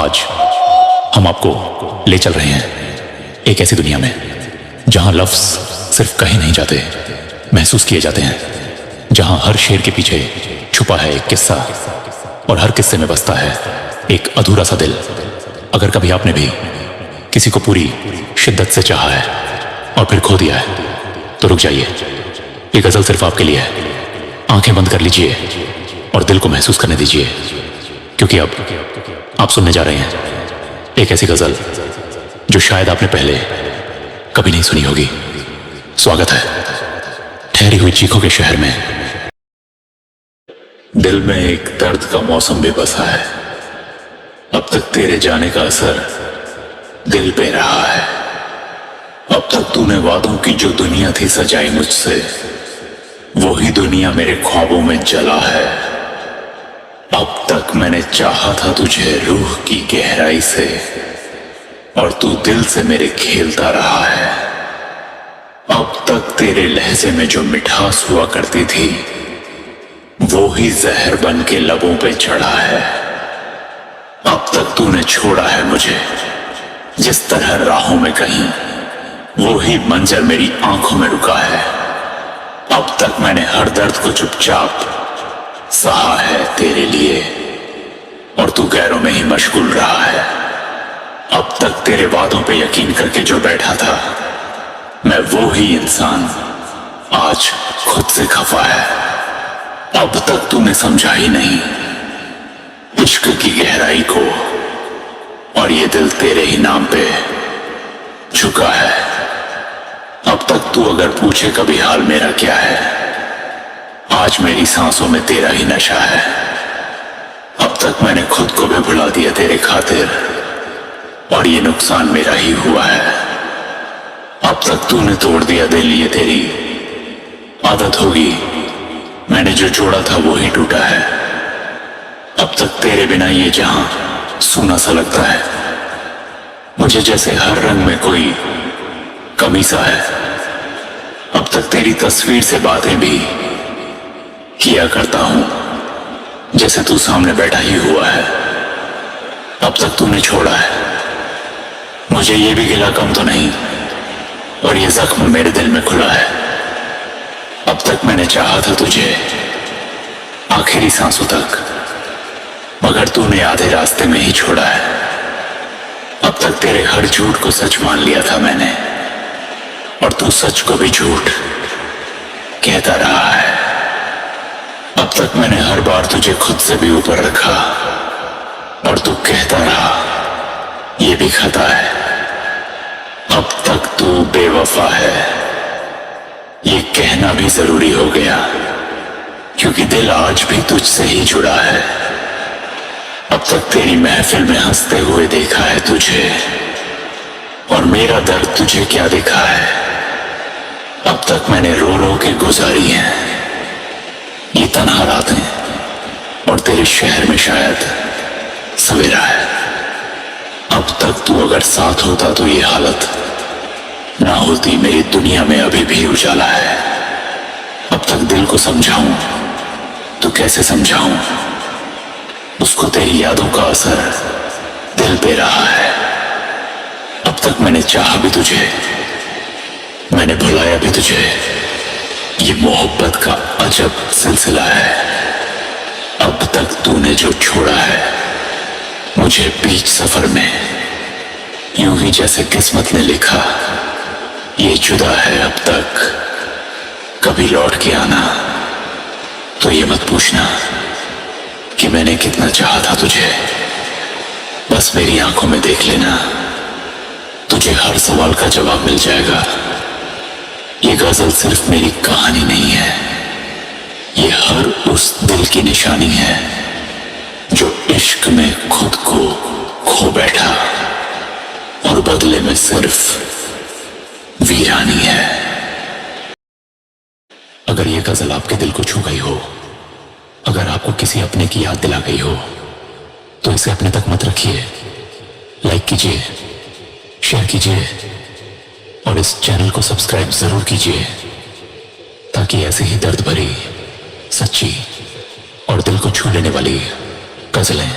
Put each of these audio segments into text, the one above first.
आज हम आपको ले चल रहे हैं एक ऐसी दुनिया में जहां लफ्ज सिर्फ कहे नहीं जाते, महसूस किए जाते हैं। जहां हर शेर के पीछे छुपा है एक किस्सा और हर किस्से में बसता है एक अधूरा सा दिल। अगर कभी आपने भी किसी को पूरी शिद्दत से चाहा है और फिर खो दिया है तो रुक जाइए, ये गजल सिर्फ आपके लिए है। आंखें बंद कर लीजिए और दिल को महसूस करने दीजिए, क्योंकि अब आप सुनने जा रहे हैं एक ऐसी गजल जो शायद आपने पहले कभी नहीं सुनी होगी। स्वागत है ठहरी हुई चीखों के शहर में। दिल में एक दर्द का मौसम भी बसा है, अब तक तेरे जाने का असर दिल पे रहा है। अब तक तूने वादों की जो दुनिया थी सजाई मुझसे, वही दुनिया मेरे ख्वाबों में जला है। अब तक मैंने चाहा था तुझे रूह की गहराई से, और तू दिल से मेरे खेलता रहा है। अब तक तेरे लहजे में जो मिठास हुआ करती थी, वो ही जहर बन के लबों पे चढ़ा है। अब तक तूने छोड़ा है मुझे जिस तरह राहों में कहीं, वो ही मंजर मेरी आंखों में रुका है। अब तक मैंने हर दर्द को चुपचाप सहा है तेरे लिए, और तू गैरों में ही मशगूल रहा है। अब तक तेरे वादों पे यकीन करके जो बैठा था, मैं वो ही इंसान आज खुद से खफा है। अब तक तूने समझा ही नहीं इश्क की गहराई को, और ये दिल तेरे ही नाम पे झुका है। अब तक तू अगर पूछे कभी हाल मेरा क्या है, आज मेरी सांसों में तेरा ही नशा है। अब तक मैंने खुद को भी भुला दिया तेरे खातिर, और ये नुकसान मेरा ही हुआ है। अब तक तूने तोड़ दिया दिल, ये तेरी आदत होगी, मैंने जो जोड़ा था वो ही टूटा है। अब तक तेरे बिना ये जहां सूना सा लगता है, मुझे जैसे हर रंग में कोई कमी सा है। अब तक तेरी तस्वीर से बातें भी किया करता हूं, जैसे तू सामने बैठा ही हुआ है। अब तक तूने छोड़ा है मुझे, ये भी गिला कम तो नहीं, और ये जख्म मेरे दिल में खुला है। अब तक मैंने चाहा था तुझे आखिरी सांसों तक, मगर तूने आधे रास्ते में ही छोड़ा है। अब तक तेरे हर झूठ को सच मान लिया था मैंने, और तू सच को भी झूठ कहता रहा है। अब तक मैंने हर बार तुझे खुद से भी ऊपर रखा, और तू कहता रहा ये भी खता है। अब तक तू बेवफा है, ये कहना भी जरूरी हो गया, क्योंकि दिल आज भी तुझसे ही जुड़ा है। अब तक तेरी महफिल में हंसते हुए देखा है तुझे, और मेरा दर्द तुझे क्या दिखा है। अब तक मैंने रो रो के गुजारी हैं ये तन्हा रातें, और तेरे शहर में शायद सवेरा है। अब तक तू अगर साथ होता तो ये हालत ना होती, मेरी दुनिया में अभी भी उजाला है। अब तक दिल को समझाऊं तो कैसे समझाऊं, उसको तेरी यादों का असर दिल पे रहा है। अब तक मैंने चाहा भी तुझे, मैंने भुलाया भी तुझे, ये मोहब्बत का अजब सिलसिला है। अब तक तूने जो छोड़ा है मुझे बीच सफर में, यूं ही जैसे किस्मत ने लिखा ये जुदा है। अब तक कभी लौट के आना तो ये मत पूछना कि मैंने कितना चाहा था तुझे, बस मेरी आंखों में देख लेना, तुझे हर सवाल का जवाब मिल जाएगा। ये गजल सिर्फ मेरी कहानी नहीं है, ये हर उस दिल की निशानी है जो इश्क में खुद को खो बैठा, और बदले में सिर्फ वीरानी है। अगर ये गजल आपके दिल को छू गई हो, अगर आपको किसी अपने की याद दिला गई हो, तो इसे अपने तक मत रखिए। लाइक कीजिए, शेयर कीजिए, और इस चैनल को सब्सक्राइब जरूर कीजिए, ताकि ऐसे ही दर्द भरी, सच्ची और दिल को छू लेने वाली गजलें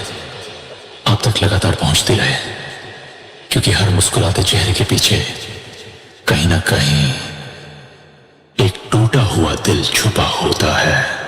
तक लगातार पहुंचती रहे, क्योंकि हर मुस्कुराते चेहरे के पीछे कहीं ना कहीं एक टूटा हुआ दिल छुपा होता है।